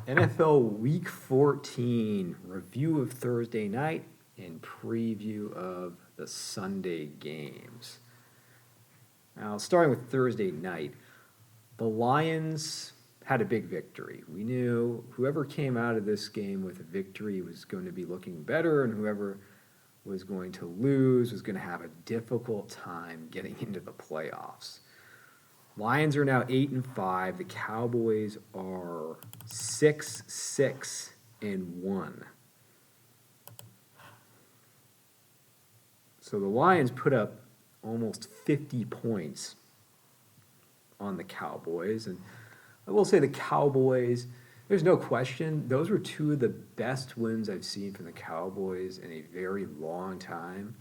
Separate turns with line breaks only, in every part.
NFL Week 14, review of Thursday night and preview of the Sunday games. Now, starting with Thursday night, the Lions had a big victory. We knew whoever came out of this game with a victory was going to be looking better, and whoever was going to lose was going to have a difficult time getting into the playoffs. Lions are now 8-5. The Cowboys are 6-6-1. So the Lions put up almost 50 points on the Cowboys. And I will say the Cowboys, there's no question, those were two of the best wins I've seen from the Cowboys in a very long time.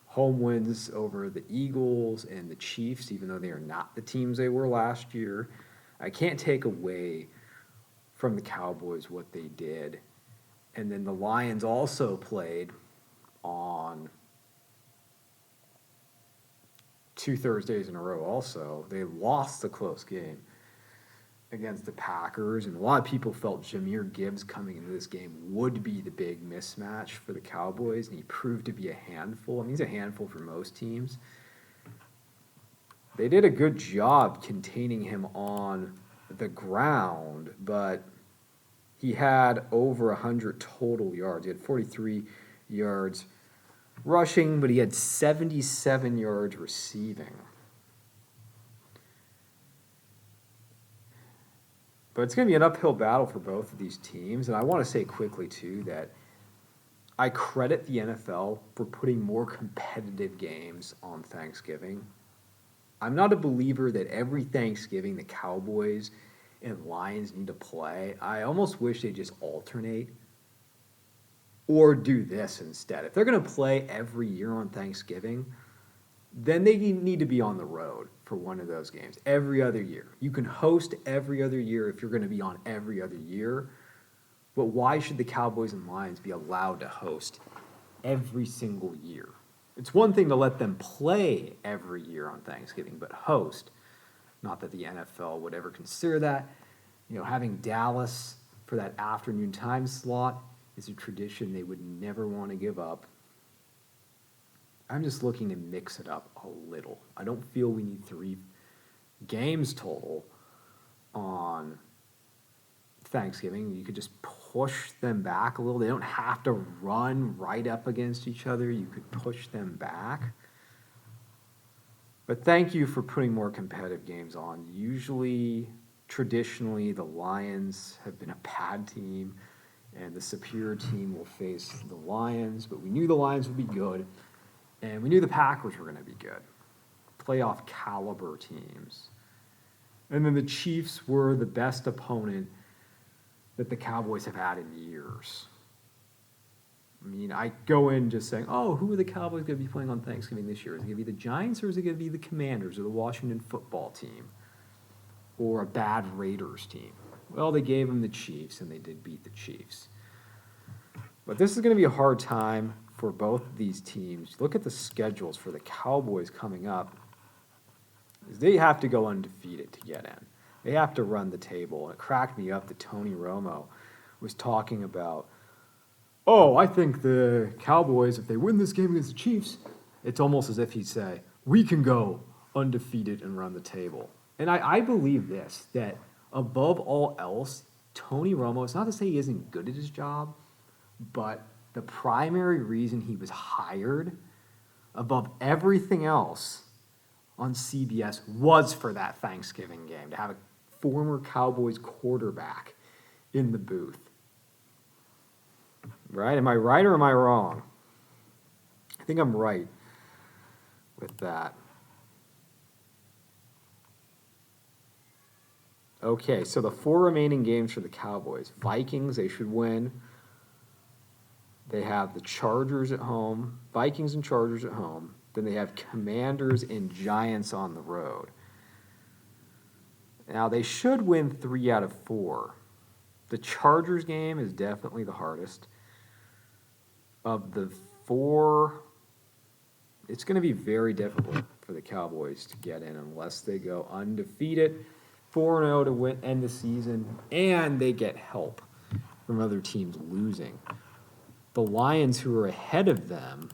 Home wins over the Eagles and the Chiefs, even though they are not the teams they were last year. I can't take away from the Cowboys what they did. And then the Lions also played on 2 Thursdays in a row also. They lost a close game against the Packers, and a lot of people felt Jahmyr Gibbs coming into this game would be the big mismatch for the Cowboys, and he proved to be a handful. I mean, he's a handful for most teams. They did a good job containing him on the ground, but he had over 100 total yards. He had 43 yards rushing, but he had 77 yards receiving. But it's going to be an uphill battle for both of these teams. And I want to say quickly, too, that I credit the NFL for putting more competitive games on Thanksgiving. I'm not a believer that every Thanksgiving the Cowboys and Lions need to play. I almost wish they just alternate or do this instead. If they're going to play every year on Thanksgiving, then they need to be on the road for one of those games every other year. You can host every other year if you're going to be on every other year, but why should the Cowboys and Lions be allowed to host every single year? It's one thing to let them play every year on Thanksgiving, but host, not that the NFL would ever consider that. You know, having Dallas for that afternoon time slot is a tradition they would never want to give up. I'm just looking to mix it up a little. I don't feel we need 3 games total on Thanksgiving. You could just push them back a little. They don't have to run right up against each other. You could push them back. But thank you for putting more competitive games on. Usually, traditionally, the Lions have been a bad team, and the superior team will face the Lions. But we knew the Lions would be good. And we knew the Packers were going to be good, playoff caliber teams. And then the Chiefs were the best opponent that the Cowboys have had in years. I mean, I go in just saying, oh, who are the Cowboys going to be playing on Thanksgiving this year? Is it going to be the Giants, or is it going to be the Commanders or the Washington football team or a bad Raiders team? Well, they gave them the Chiefs, and they did beat the Chiefs. But this is going to be a hard time for both of these teams. Look at the schedules for the Cowboys coming up. They have to go undefeated to get in. They have to run the table. And it cracked me up that Tony Romo was talking about, oh, I think the Cowboys, if they win this game against the Chiefs, it's almost as if he'd say, we can go undefeated and run the table. And I believe this, that above all else, Tony Romo, it's not to say he isn't good at his job, but the primary reason he was hired above everything else on CBS was for that Thanksgiving game, to have a former Cowboys quarterback in the booth. Right? Am I right or am I wrong? I think I'm right with that. Okay, so the 4 remaining games for the Cowboys. Vikings, they should win. They have the Chargers at home, Vikings and Chargers at home. Then they have Commanders and Giants on the road. Now, they should win 3 out of 4. The Chargers game is definitely the hardest. Of the 4, it's going to be very difficult for the Cowboys to get in unless they go undefeated. 4-0 to end the season, and they get help from other teams losing. The Lions, who are ahead of them,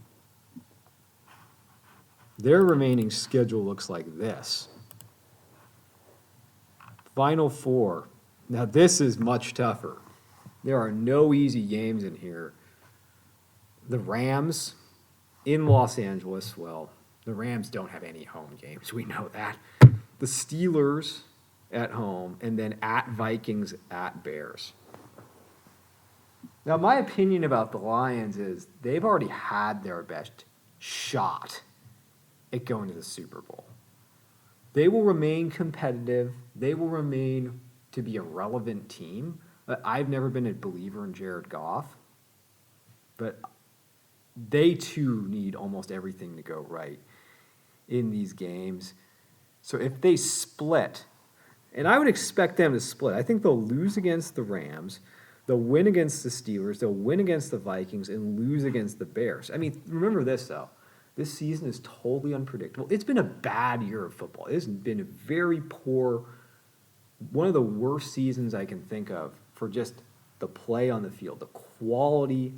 their remaining schedule looks like this. Final four. Now, this is much tougher. There are no easy games in here. The Rams in Los Angeles. Well, the Rams don't have any home games. We know that. The Steelers at home, and then at Vikings, at Bears. Now, my opinion about the Lions is they've already had their best shot at going to the Super Bowl. They will remain competitive. They will remain to be a relevant team. I've never been a believer in Jared Goff, but they too need almost everything to go right in these games. So if they split, and I would expect them to split, I think they'll lose against the Rams, they'll win against the Steelers, they'll win against the Vikings, and lose against the Bears. I mean, remember this, though. This season is totally unpredictable. It's been a bad year of football. It's been a very poor, one of the worst seasons I can think of for just the play on the field. The quality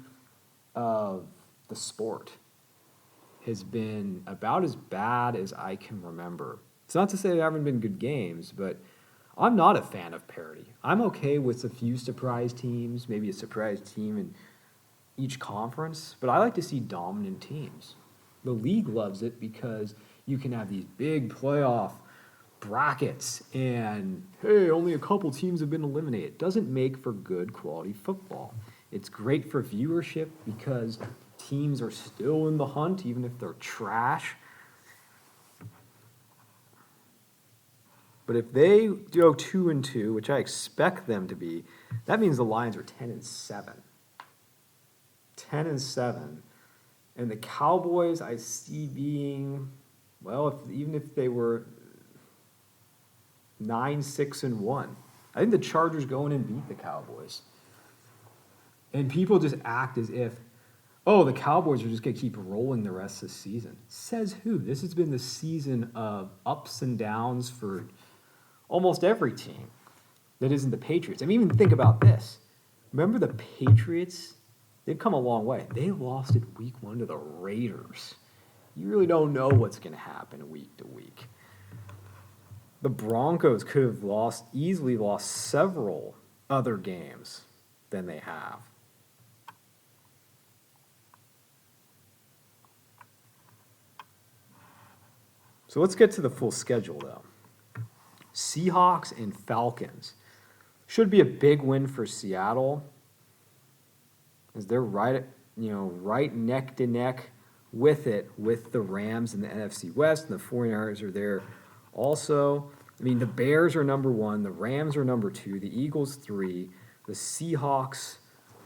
of the sport has been about as bad as I can remember. It's not to say there haven't been good games, but I'm not a fan of parity. I'm okay with a few surprise teams, maybe a surprise team in each conference, but I like to see dominant teams. The league loves it because you can have these big playoff brackets and, hey, only a couple teams have been eliminated. It doesn't make for good quality football. It's great for viewership because teams are still in the hunt, even if they're trash. But if they go 2-2, which I expect them to be, that means the Lions are 10-7. 10-7. And the Cowboys I see being, well, even if they were 9-6-1. I think the Chargers go in and beat the Cowboys. And people just act as if, oh, the Cowboys are just going to keep rolling the rest of the season. Says who? This has been the season of ups and downs for almost every team that isn't the Patriots. I mean, even think about this. Remember the Patriots? They've come a long way. They lost it week 1 to the Raiders. You really don't know what's going to happen week to week. The Broncos could have easily lost several other games than they have. So let's get to the full schedule, though. Seahawks and Falcons. Should be a big win for Seattle, as they're right neck to neck with the Rams in the NFC West, and the 49ers are there also. I mean, the Bears are number 1, the Rams are number 2, the Eagles 3, the Seahawks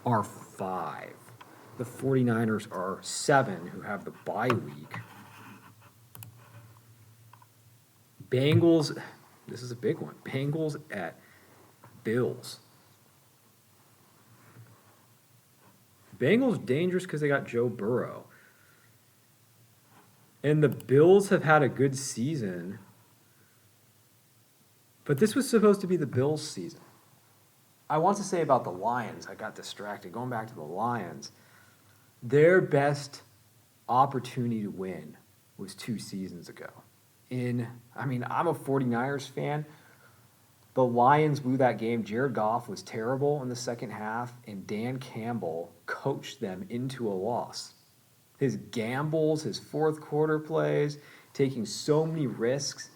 are 5. The 49ers are 7, who have the bye week. Bengals, this is a big one. Bengals at Bills. Bengals dangerous because they got Joe Burrow. And the Bills have had a good season. But this was supposed to be the Bills' season. I want to say about the Lions, I got distracted. Going back to the Lions, their best opportunity to win was 2 seasons ago. I'm a 49ers fan. The Lions blew that game. Jared Goff was terrible in the second half, and Dan Campbell coached them into a loss. His gambles, his fourth quarter plays, taking so many risks.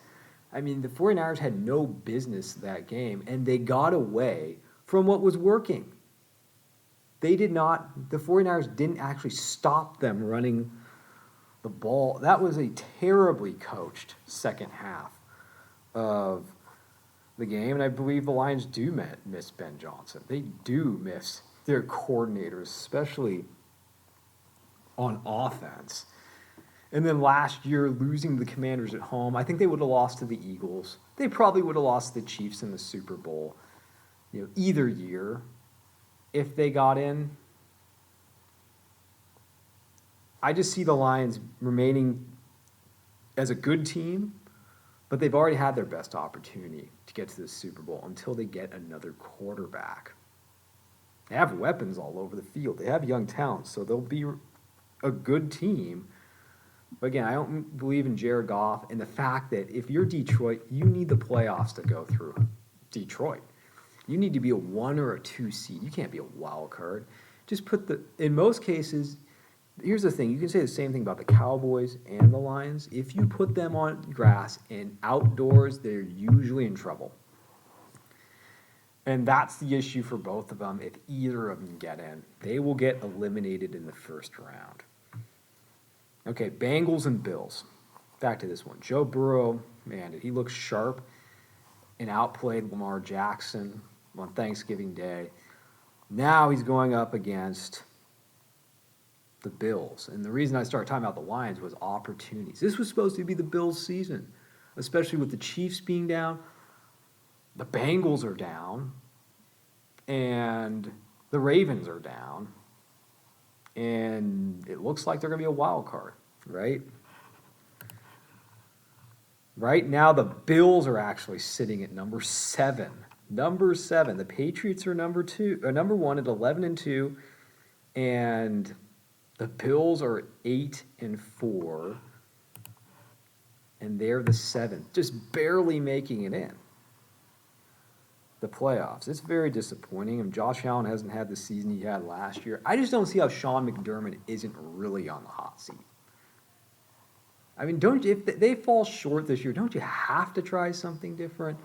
I mean, the 49ers had no business that game, and they got away from what was working. The 49ers didn't actually stop them running the ball. That was a terribly coached second half of the game, and I believe the Lions do miss Ben Johnson. They do miss their coordinators, especially on offense. And then last year, losing the Commanders at home, I think they would have lost to the Eagles. They probably would have lost to the Chiefs in the Super Bowl, either year if they got in. I just see the Lions remaining as a good team, But they've already had their best opportunity to get to the Super Bowl until they get another quarterback. They have weapons all over the field. They have young talent, so they'll be a good team. But again, I don't believe in Jared Goff and the fact that if you're Detroit, you need the playoffs to go through Detroit. You need to be a 1 or a 2 seed. You can't be a wild card. Just in most cases, here's the thing. You can say the same thing about the Cowboys and the Lions. If you put them on grass and outdoors, they're usually in trouble. And that's the issue for both of them. If either of them get in, they will get eliminated in the first round. Okay, Bengals and Bills. Back to this one. Joe Burrow, man, did he look sharp and outplayed Lamar Jackson on Thanksgiving Day. Now he's going up against the Bills. And the reason I started talking about the Lions was opportunities. This was supposed to be the Bills' season, especially with the Chiefs being down. The Bengals are down, and the Ravens are down, and it looks like they're going to be a wild card, right? Right now, the Bills are actually sitting at number 7. Number 7. The Patriots are number 1 at 11-2, and the Bills are 8-4, and they're the 7th, just barely making it in the playoffs. It's very disappointing. And Josh Allen hasn't had the season he had last year. I just don't see how Sean McDermott isn't really on the hot seat. I mean, if they fall short this year, don't you have to try something different?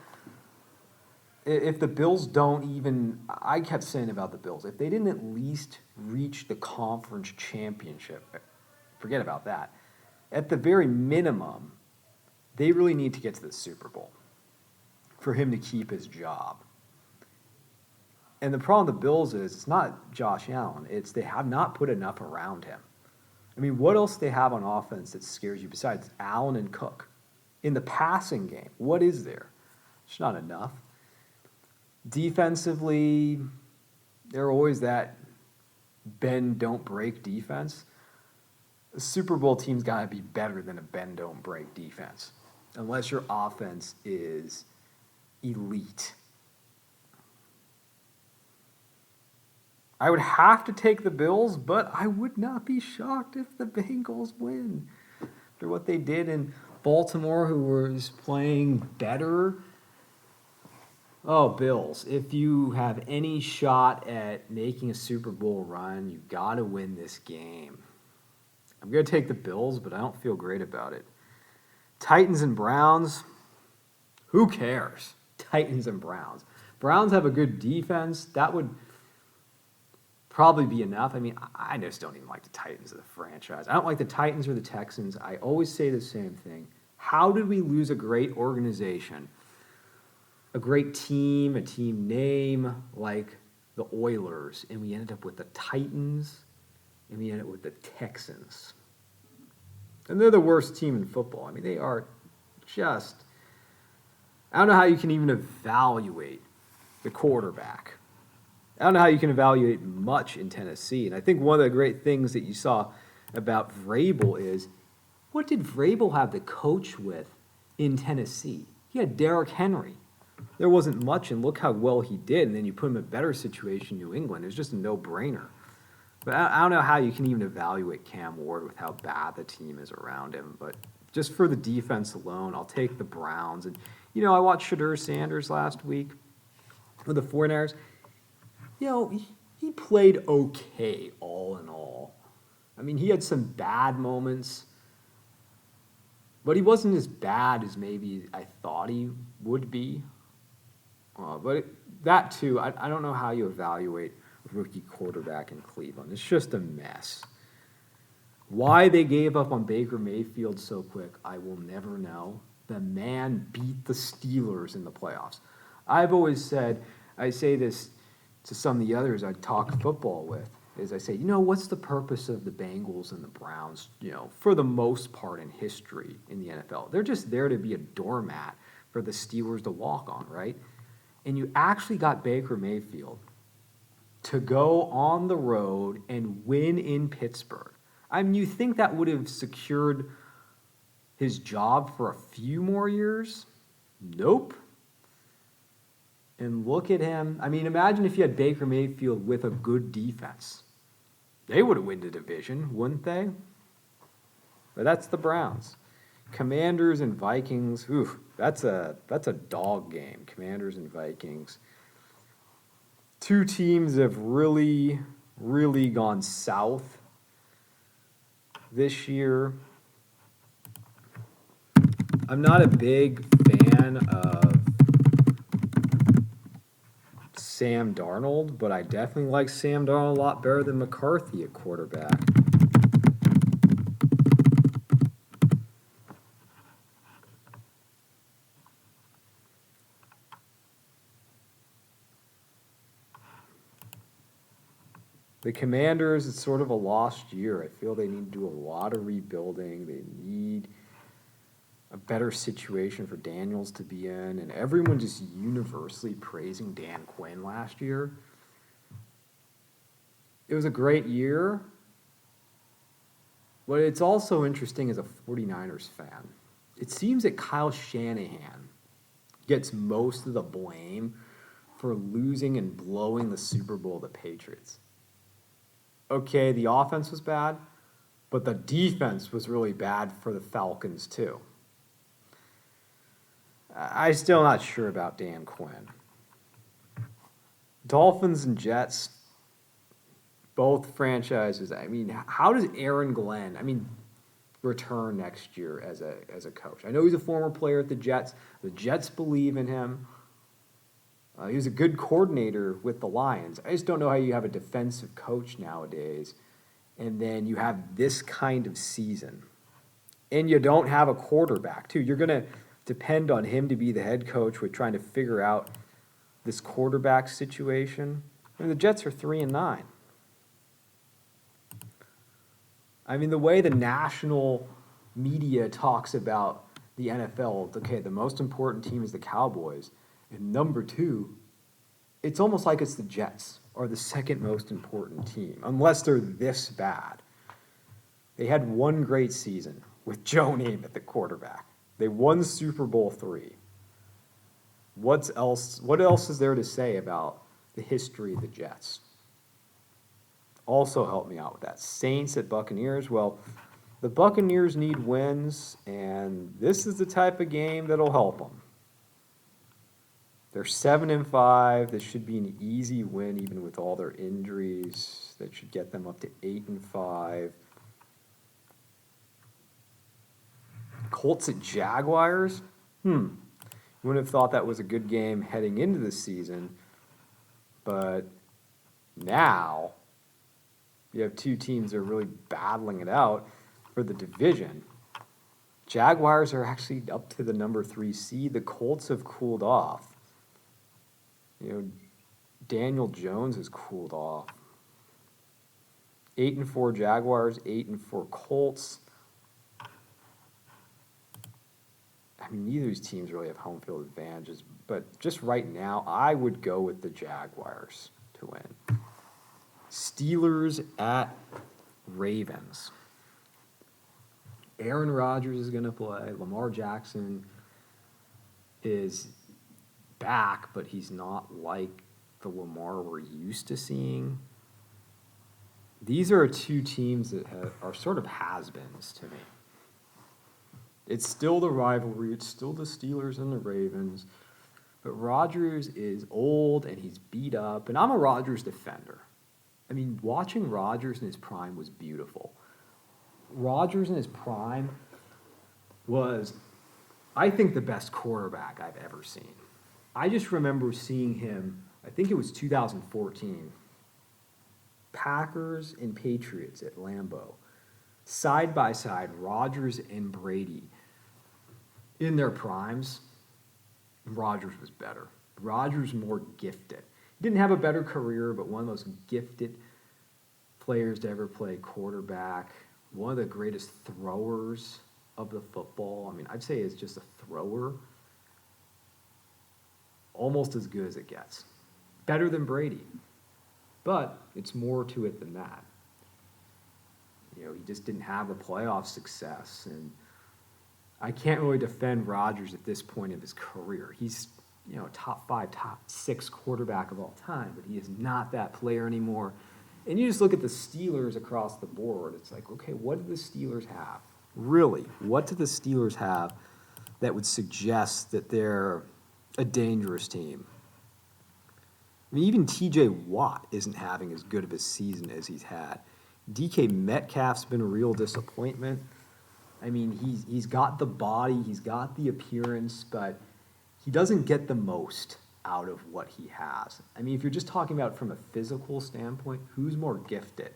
If the Bills don't even, I kept saying about the Bills, if they didn't at least reach the conference championship, forget about that. At the very minimum, they really need to get to the Super Bowl for him to keep his job. And the problem with the Bills is it's not Josh Allen. It's they have not put enough around him. I mean, what else do they have on offense that scares you besides Allen and Cook? In the passing game, what is there? It's not enough. Defensively, they're always that bend, don't break defense. A Super Bowl team's got to be better than a bend, don't break defense, unless your offense is elite. I would have to take the Bills, but I would not be shocked if the Bengals win. After what they did in Baltimore, who was playing better. Oh, Bills, if you have any shot at making a Super Bowl run, you've got to win this game. I'm going to take the Bills, but I don't feel great about it. Titans and Browns, who cares? Titans and Browns. Browns have a good defense. That would probably be enough. I mean, I just don't even like the Titans as a franchise. I don't like the Titans or the Texans. I always say the same thing. How did we lose a great organization, a great team, a team name like the Oilers, and we ended up with the Titans, and we ended up with the Texans? And they're the worst team in football. I mean, they are just... I don't know how you can even evaluate the quarterback. I don't know how you can evaluate much in Tennessee. And I think one of the great things that you saw about Vrabel is, what did Vrabel have to coach with in Tennessee? He had Derrick Henry. There wasn't much, and look how well he did. And then you put him in a better situation in New England. It was just a no-brainer. But I don't know how you can even evaluate Cam Ward with how bad the team is around him. But just for the defense alone, I'll take the Browns. And, you know, I watched Shedeur Sanders last week with the 49ers. You know, he played okay all in all. I mean, he had some bad moments, but he wasn't as bad as maybe I thought he would be. That too, I don't know how you evaluate a rookie quarterback in Cleveland. It's just a mess. Why they gave up on Baker Mayfield so quick, I will never know. The man beat the Steelers in the playoffs. I've always said, I say this to some of the others I talk football with, is I say, you know, what's the purpose of the Bengals and the Browns, you know, for the most part in history in the NFL? They're just there to be a doormat for the Steelers to walk on, right? And you actually got Baker Mayfield to go on the road and win in Pittsburgh. I mean, you think that would have secured his job for a few more years? Nope. And look at him. I mean, imagine if you had Baker Mayfield with a good defense. They would have won the division, wouldn't they? But that's the Browns. Commanders and Vikings, oof, that's a dog game. Commanders and Vikings. Two teams have really, really gone south this year. I'm not a big fan of Sam Darnold, but I definitely like Sam Darnold a lot better than McCarthy at quarterback. The Commanders, it's sort of a lost year. I feel they need to do a lot of rebuilding. They need a better situation for Daniels to be in, and everyone just universally praising Dan Quinn last year. It was a great year, but it's also interesting as a 49ers fan. It seems that Kyle Shanahan gets most of the blame for losing and blowing the Super Bowl to the Patriots. Okay, the offense was bad, but the defense was really bad for the Falcons too. I'm still not sure about Dan Quinn. Dolphins and Jets, both franchises. I mean, how does Aaron Glenn, return next year as a coach? I know he's a former player at the Jets. The Jets believe in him. He was a good coordinator with the Lions. I just don't know how you have a defensive coach nowadays, and then you have this kind of season, and you don't have a quarterback too. You're going to depend on him to be the head coach with trying to figure out this quarterback situation. I mean, the Jets are 3-9. I mean, the way the national media talks about the NFL, okay, the most important team is the Cowboys. And number two, it's almost like it's the Jets are the second most important team, unless they're this bad. They had one great season with Joe Namath at quarterback. They won Super Bowl III. What else is there to say about the history of the Jets? Also help me out with that. Saints at Buccaneers. Well, the Buccaneers need wins, and this is the type of game that'll help them. They're 7-5. This should be an easy win, even with all their injuries. That should get them up to 8-5. Colts at Jaguars. You wouldn't have thought that was a good game heading into the season, but now you have two teams that are really battling it out for the division. Jaguars are actually up to the number 3 seed. The Colts have cooled off. Daniel Jones has cooled off. 8-4 Jaguars, 8-4 Colts. I mean, neither of these teams really have home field advantages, but just right now, I would go with the Jaguars to win. Steelers at Ravens. Aaron Rodgers is going to play. Lamar Jackson is back, but he's not like the Lamar we're used to seeing. These are two teams that are sort of has-beens to me. It's still the rivalry. It's still the Steelers and the Ravens. But Rodgers is old and he's beat up. And I'm a Rodgers defender. I mean, watching Rodgers in his prime was beautiful. Rodgers in his prime was, I think, the best quarterback I've ever seen. I just remember seeing him, I think it was 2014, Packers and Patriots at Lambeau. Side by side, Rodgers and Brady in their primes. Rodgers was better. Rodgers more gifted. He didn't have a better career, but one of those gifted players to ever play quarterback. One of the greatest throwers of the football. I mean, I'd say is just a thrower. Almost as good as it gets. Better than Brady. But it's more to it than that. He just didn't have the playoff success. And I can't really defend Rodgers at this point of his career. He's, top 5, top 6 quarterback of all time, but he is not that player anymore. And you just look at the Steelers across the board. It's like, okay, what do the Steelers have? Really, what do the Steelers have that would suggest that they're a dangerous team? I mean, even T.J. Watt isn't having as good of a season as he's had. DK Metcalf's been a real disappointment. I mean, he's got the body, he's got the appearance, but he doesn't get the most out of what he has. I mean, if you're just talking about from a physical standpoint, who's more gifted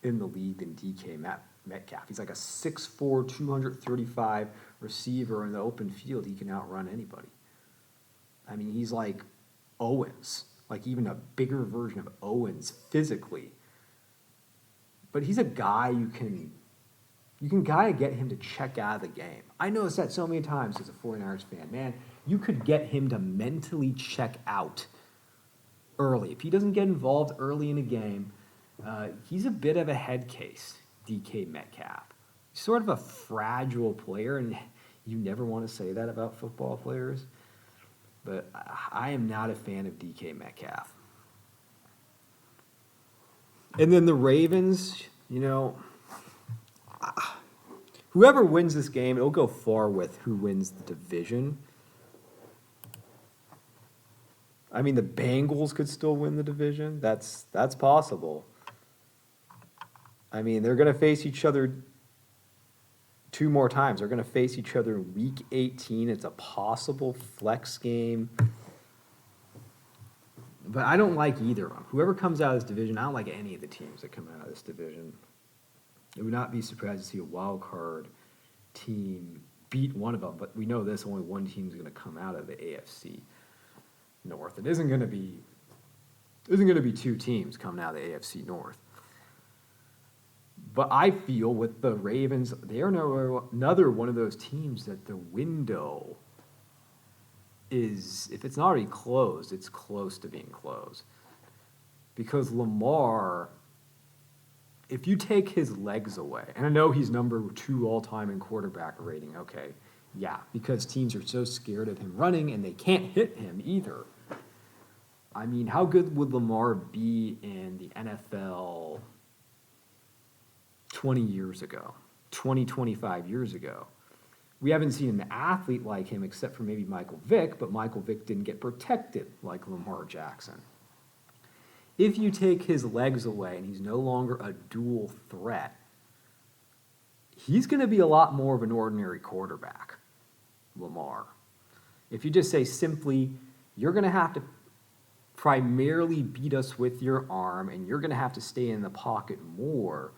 in the league than DK Metcalf? He's like a 6'4", 235 receiver in the open field. He can outrun anybody. I mean, he's like Owens, like even a bigger version of Owens physically. But he's a guy you can kind of get him to check out of the game. I noticed that so many times as a 49ers fan. Man, you could get him to mentally check out early. If he doesn't get involved early in a game, he's a bit of a head case, DK Metcalf. He's sort of a fragile player, and you never want to say that about football players. But I am not a fan of DK Metcalf. And then the Ravens, whoever wins this game, it'll go far with who wins the division. I mean, the Bengals could still win the division. That's possible. I mean, they're going to face each other 2 more times. They're going to face each other in Week 18. It's a possible flex game. But I don't like either of them. Whoever comes out of this division, I don't like any of the teams that come out of this division. I would not be surprised to see a wild card team beat one of them, but we know this, only one team is going to come out of the AFC North. It isn't going to be 2 teams coming out of the AFC North. But I feel with the Ravens, they are another one of those teams that the window is, if it's not already closed, it's close to being closed. Because Lamar, if you take his legs away, and I know he's number 2 all-time in quarterback rating, okay, yeah, because teams are so scared of him running and they can't hit him either. I mean, how good would Lamar be in the NFL 20 years ago, 25 years ago? We haven't seen an athlete like him except for maybe Michael Vick, but Michael Vick didn't get protected like Lamar Jackson. If you take his legs away and he's no longer a dual threat, he's going to be a lot more of an ordinary quarterback, Lamar. If you just say simply, you're going to have to primarily beat us with your arm and you're going to have to stay in the pocket more,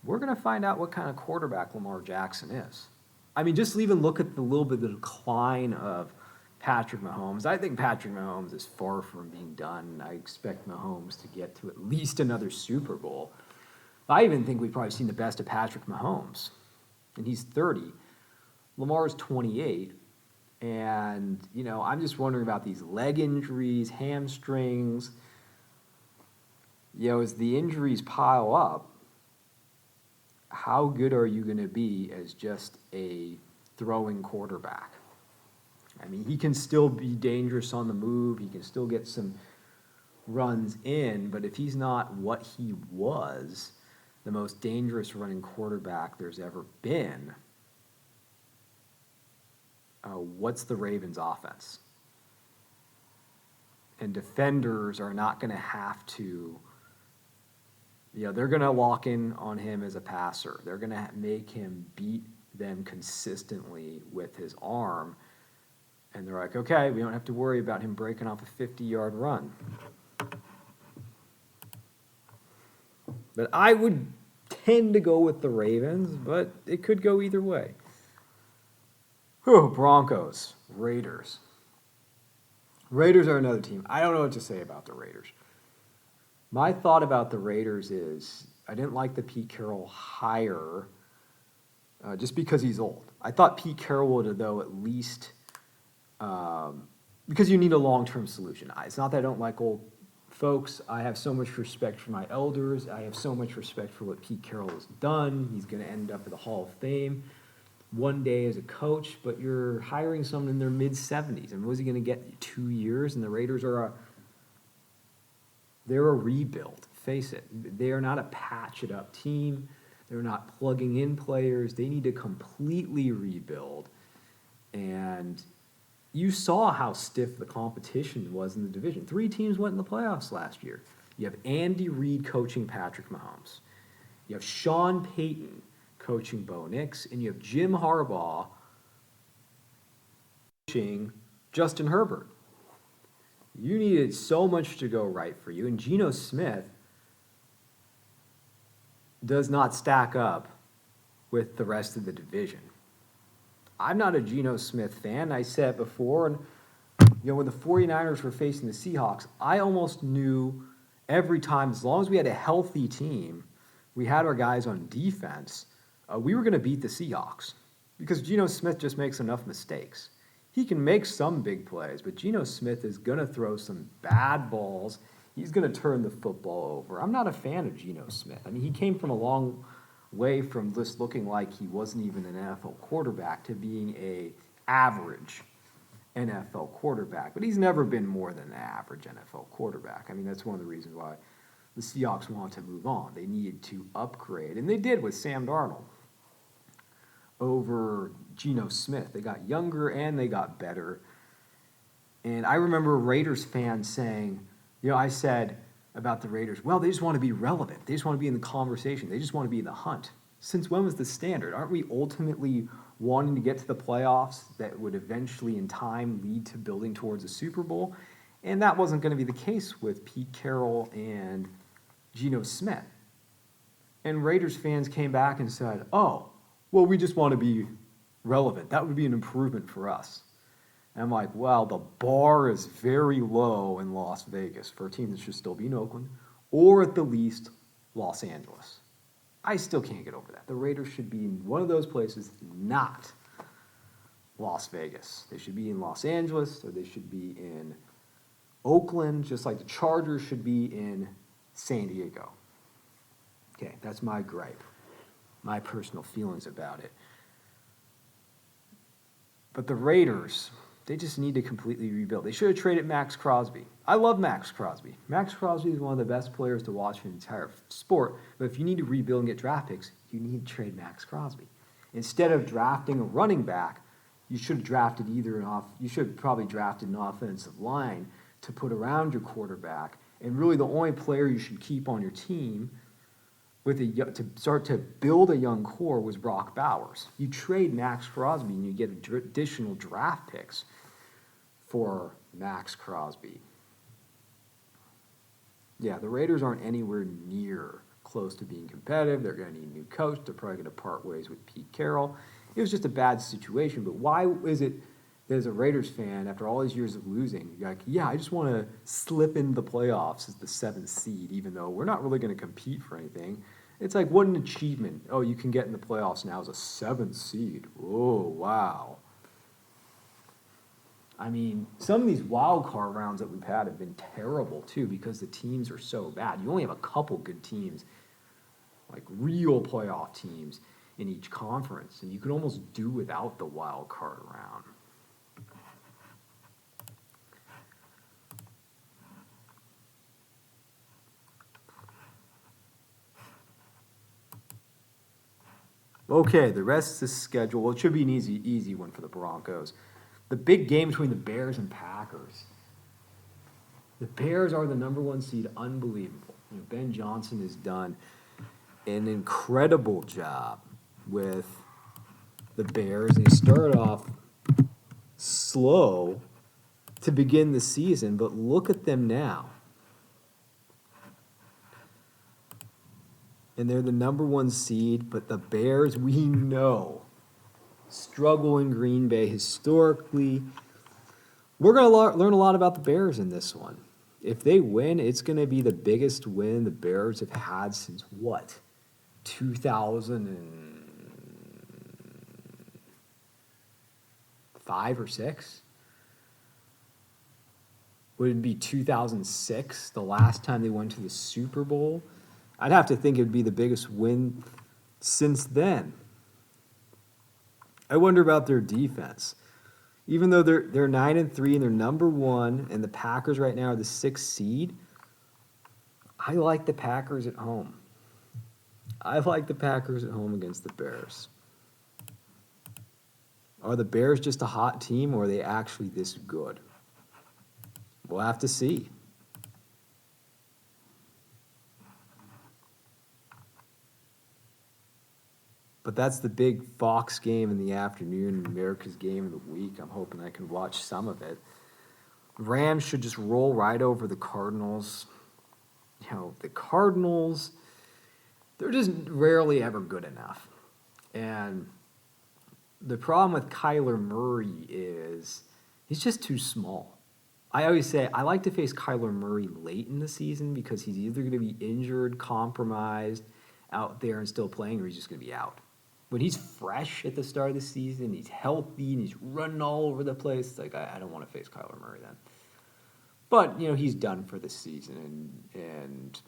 we're going to find out what kind of quarterback Lamar Jackson is. I mean, just even look at the little bit of the decline of Patrick Mahomes. I think Patrick Mahomes is far from being done. I expect Mahomes to get to at least another Super Bowl. I even think we've probably seen the best of Patrick Mahomes, and he's 30. Lamar's 28, and, I'm just wondering about these leg injuries, hamstrings. As the injuries pile up, how good are you going to be as just a throwing quarterback? I mean, he can still be dangerous on the move. He can still get some runs in, but if he's not what he was, the most dangerous running quarterback there's ever been, what's the Ravens' offense? And defenders are not going to have to, they're going to lock in on him as a passer. They're going to make him beat them consistently with his arm. And they're like, okay, we don't have to worry about him breaking off a 50-yard run. But I would tend to go with the Ravens, but it could go either way. Broncos, Raiders. Raiders are another team. I don't know what to say about the Raiders. My thought about the Raiders is I didn't like the Pete Carroll hire just because he's old. I thought Pete Carroll would have, though, at least because you need a long-term solution. It's not that I don't like old folks. I have so much respect for my elders. I have so much respect for what Pete Carroll has done. He's going to end up at the Hall of Fame. one day as a coach, but you're hiring someone in their mid-70s. And was he going to get 2 years? And the Raiders they're a rebuild. Face it, they are not a patch-it-up team. They're not plugging in players. They need to completely rebuild. And you saw how stiff the competition was in the division. 3 teams went in the playoffs last year. You have Andy Reid coaching Patrick Mahomes. You have Sean Payton coaching Bo Nix. And you have Jim Harbaugh coaching Justin Herbert. You needed so much to go right for you. And Geno Smith does not stack up with the rest of the division. I'm not a Geno Smith fan. I said it before. And, when the 49ers were facing the Seahawks, I almost knew every time, as long as we had a healthy team, we had our guys on defense, we were going to beat the Seahawks because Geno Smith just makes enough mistakes. He can make some big plays, but Geno Smith is going to throw some bad balls. He's going to turn the football over. I'm not a fan of Geno Smith. I mean, he came from a long way from just looking like he wasn't even an NFL quarterback to being a average NFL quarterback. But he's never been more than an average NFL quarterback. I mean, that's one of the reasons why the Seahawks wanted to move on. They needed to upgrade, and they did with Sam Darnold over Geno Smith. They got younger and they got better. And I remember Raiders fans saying, I said about the Raiders, well, they just want to be relevant. They just want to be in the conversation. They just want to be in the hunt. Since when was the standard? Aren't we ultimately wanting to get to the playoffs that would eventually in time lead to building towards a Super Bowl? And that wasn't going to be the case with Pete Carroll and Geno Smith. And Raiders fans came back and said, oh, well, we just want to be relevant. That would be an improvement for us. And I'm like, well, the bar is very low in Las Vegas for a team that should still be in Oakland, or at the least, Los Angeles. I still can't get over that. The Raiders should be in one of those places, not Las Vegas. They should be in Los Angeles, or they should be in Oakland, just like the Chargers should be in San Diego. Okay, that's my gripe, my personal feelings about it. But the Raiders, they just need to completely rebuild. They should have traded Max Crosby. I love Max Crosby. Max Crosby is one of the best players to watch in the entire sport. But if you need to rebuild and get draft picks, you need to trade Max Crosby. Instead of drafting a running back, you should have drafted you should have probably drafted an offensive line to put around your quarterback. And really the only player you should keep on your team to start to build a young core was Brock Bowers. You trade Max Crosby and you get additional draft picks for Max Crosby. Yeah, the Raiders aren't anywhere near close to being competitive. They're going to need a new coach. They're probably going to part ways with Pete Carroll. It was just a bad situation. But why is it that as a Raiders fan, after all these years of losing, you're like, yeah, I just want to slip into the playoffs as the 7th seed, even though we're not really going to compete for anything. It's like, what an achievement. Oh, you can get in the playoffs now as a 7th seed. Oh, wow. I mean, some of these wild card rounds that we've had have been terrible, too, because the teams are so bad. You only have a couple good teams, like real playoff teams in each conference, and you can almost do without the wild card round. Okay, the rest of the schedule, well, it should be an easy one for the Broncos. The big game between the Bears and Packers. The Bears are the number 1 seed, unbelievable. Ben Johnson has done an incredible job with the Bears. They started off slow to begin the season, but look at them now. And they're the number 1 seed, but the Bears, we know, struggle in Green Bay historically. We're going to learn a lot about the Bears in this one. If they win, it's going to be the biggest win the Bears have had since what? 2005 or 6? Would it be 2006, the last time they went to the Super Bowl? I'd have to think it would be the biggest win since then. I wonder about their defense. Even though they're 9-3 and they're number one, and the Packers right now are the 6th seed, I like the Packers at home. I like the Packers at home against the Bears. Are the Bears just a hot team, or are they actually this good? We'll have to see. But that's the big Fox game in the afternoon, America's game of the week. I'm hoping I can watch some of it. Rams should just roll right over the Cardinals. The Cardinals, they're just rarely ever good enough. And the problem with Kyler Murray is he's just too small. I always say I like to face Kyler Murray late in the season because he's either going to be injured, compromised, out there and still playing, or he's just going to be out. When he's fresh at the start of the season, he's healthy, and he's running all over the place, it's like, I don't want to face Kyler Murray then. But, he's done for the season, and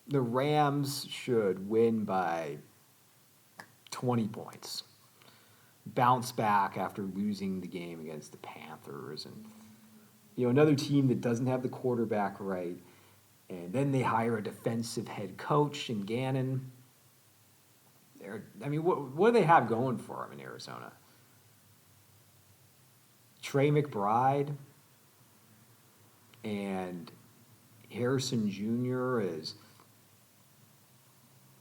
the Rams should win by 20 points. Bounce back after losing the game against the Panthers. And, another team that doesn't have the quarterback right, and then they hire a defensive head coach in Gannon. What do they have going for them in Arizona? Trey McBride and Harrison Jr. is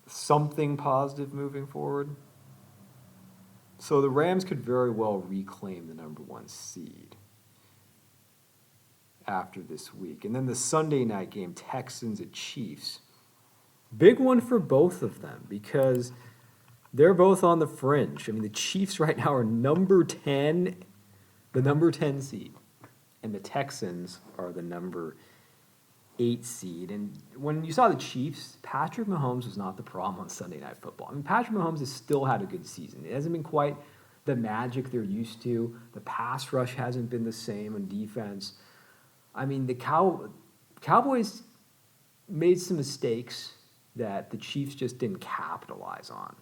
something positive moving forward. So the Rams could very well reclaim the number 1 seed after this week. And then the Sunday night game, Texans at Chiefs. Big one for both of them because they're both on the fringe. The Chiefs right now are the number 10 seed, and the Texans are the number 8 seed. And when you saw the Chiefs, Patrick Mahomes was not the problem on Sunday Night Football. Patrick Mahomes has still had a good season. It hasn't been quite the magic they're used to. The pass rush hasn't been the same on defense. The Cowboys made some mistakes that the Chiefs just didn't capitalize on.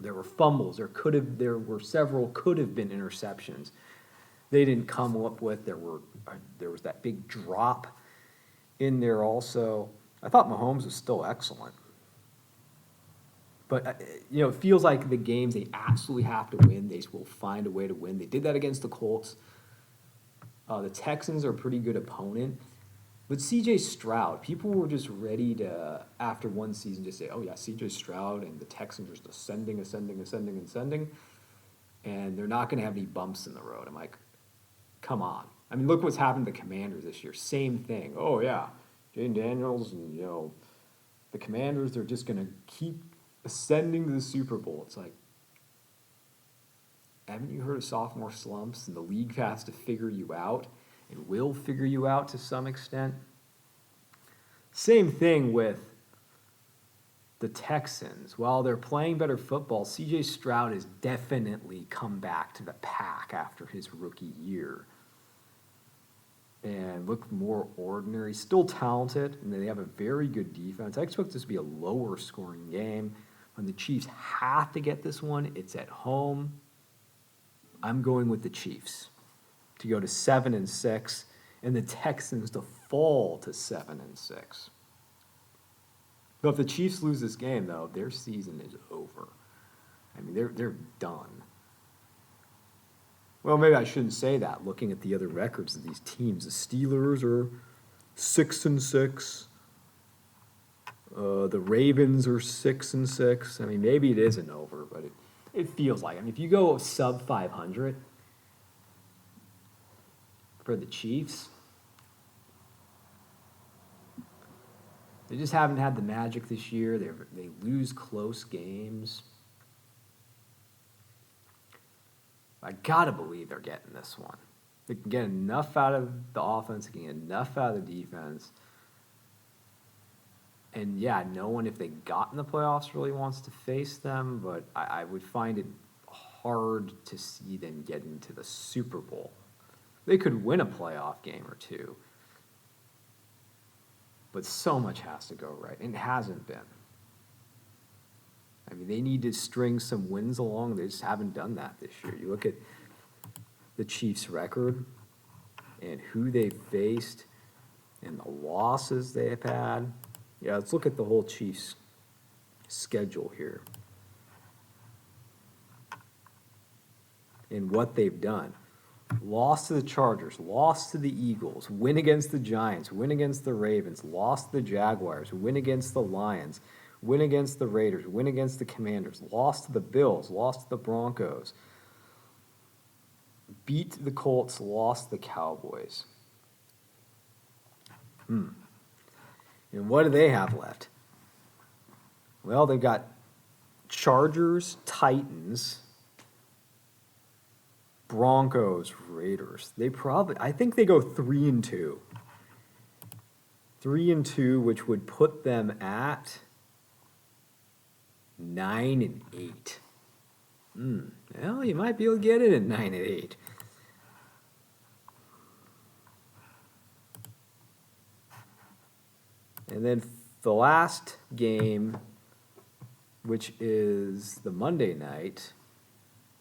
There were fumbles. There were several could have been interceptions. They didn't come up with. There was that big drop in there also. I thought Mahomes was still excellent. But, it feels like the games they absolutely have to win, they will find a way to win. They did that against the Colts. The Texans are a pretty good opponent. But C.J. Stroud, people were just ready to, after one season, just say, oh, yeah, C.J. Stroud and the Texans are just ascending. And they're not going to have any bumps in the road. I'm like, come on. Look what's happened to the Commanders this year. Same thing. Oh, yeah, Jane Daniels and, the Commanders, they're just going to keep ascending to the Super Bowl. It's like, haven't you heard of sophomore slumps? And the league has to figure you out. It will figure you out to some extent. Same thing with the Texans. While they're playing better football, C.J. Stroud has definitely come back to the pack after his rookie year and looked more ordinary. Still talented, and they have a very good defense. I expect this to be a lower scoring game. When the Chiefs have to get this one, it's at home. I'm going with the Chiefs to go to 7-6, and the Texans to fall to 7-6. But if the Chiefs lose this game, though, their season is over. They're done. Well, maybe I shouldn't say that. Looking at the other records of these teams, the Steelers are 6-6. The Ravens are 6-6. Maybe it isn't over, but it feels like. If you go sub 500. For the Chiefs, they just haven't had the magic this year. They lose close games. I gotta believe they're getting this one. They can get enough out of the offense, they can get enough out of the defense. And yeah, no one, if they got in the playoffs, really wants to face them, but I would find it hard to see them get into the Super Bowl. They could win a playoff game or two. But so much has to go right, and it hasn't been. I mean, they need to string some wins along. They just haven't done that this year. You look at the Chiefs' record and who they faced and the losses they have had. Yeah, let's look at the whole Chiefs' schedule here and what they've done. Lost to the Chargers, lost to the Eagles, win against the Giants, win against the Ravens, lost to the Jaguars, win against the Lions, win against the Raiders, win against the Commanders, lost to the Bills, lost to the Broncos, beat the Colts, lost the Cowboys. And what do they have left? Well, they've got Chargers, Titans, Broncos, Raiders. I think they go 3-2. 3-2, which would put them at 9-8. Well, you might be able to get it at 9-8. And then the last game, which is the Monday night,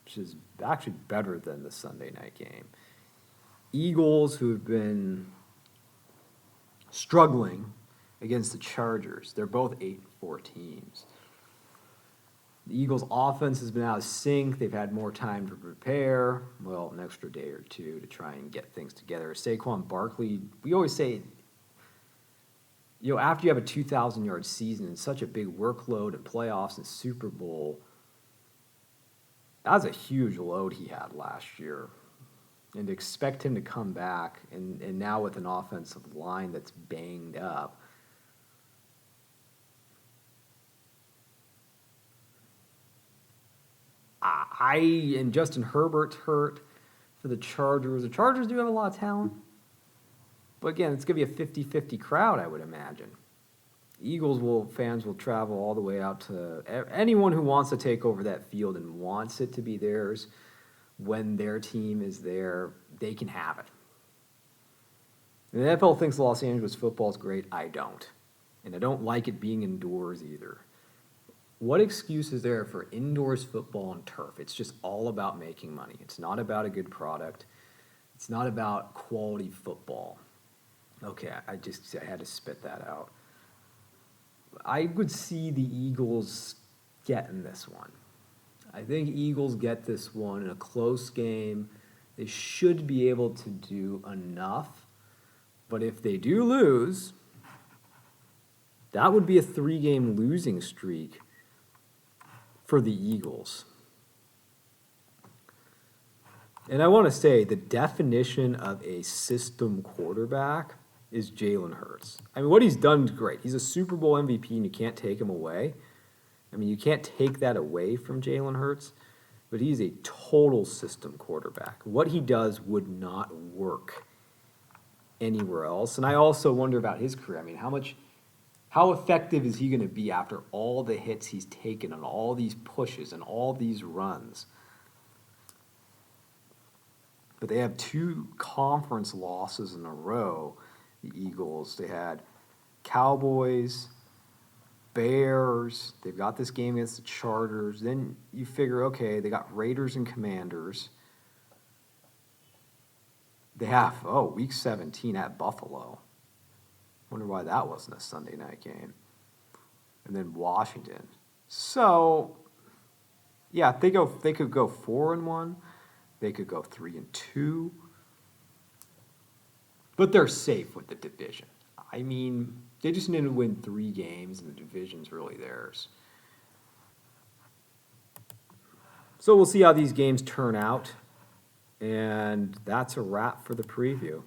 which is actually better than the Sunday night game. Eagles, who have been struggling against the Chargers. They're both 8-4 teams. The Eagles' offense has been out of sync. They've had more time to prepare. Well, an extra day or two to try and get things together. Saquon Barkley, we always say, after you have a 2,000-yard season and such a big workload and playoffs and Super Bowl, that was a huge load he had last year. And to expect him to come back, and now with an offensive line that's banged up, and Justin Herbert's hurt for the Chargers. The Chargers do have a lot of talent. But again, it's going to be a 50-50 crowd, I would imagine. Fans will travel all the way out to anyone who wants to take over that field and wants it to be theirs when their team is there, they can have it. And the NFL thinks Los Angeles football is great. I don't. And I don't like it being indoors either. What excuse is there for indoors football and turf? It's just all about making money. It's not about a good product. It's not about quality football. Okay, I had to spit that out. I would see the Eagles getting this one. I think Eagles get this one in a close game. They should be able to do enough. But if they do lose, that would be a 3-game losing streak for the Eagles. And I want to say the definition of a system quarterback is Jalen Hurts. I mean, what he's done is great. He's a Super Bowl MVP, and you can't take him away. I mean, you can't take that away from Jalen Hurts, but he's a total system quarterback. What he does would not work anywhere else. And I also wonder about his career. I mean, how effective is he going to be after all the hits he's taken and all these pushes and all these runs? But they have 2 conference losses in a row, the Eagles. They had Cowboys, Bears. They've got this game against the Chargers. Then you figure, okay, they got Raiders and Commanders. They have, week 17 at Buffalo. Wonder why that wasn't a Sunday night game. And then Washington. So, yeah, they could go 4-1. They could go 3-2. But they're safe with the division. I mean, they just need to win 3 games, and the division's really theirs. So we'll see how these games turn out. And that's a wrap for the preview.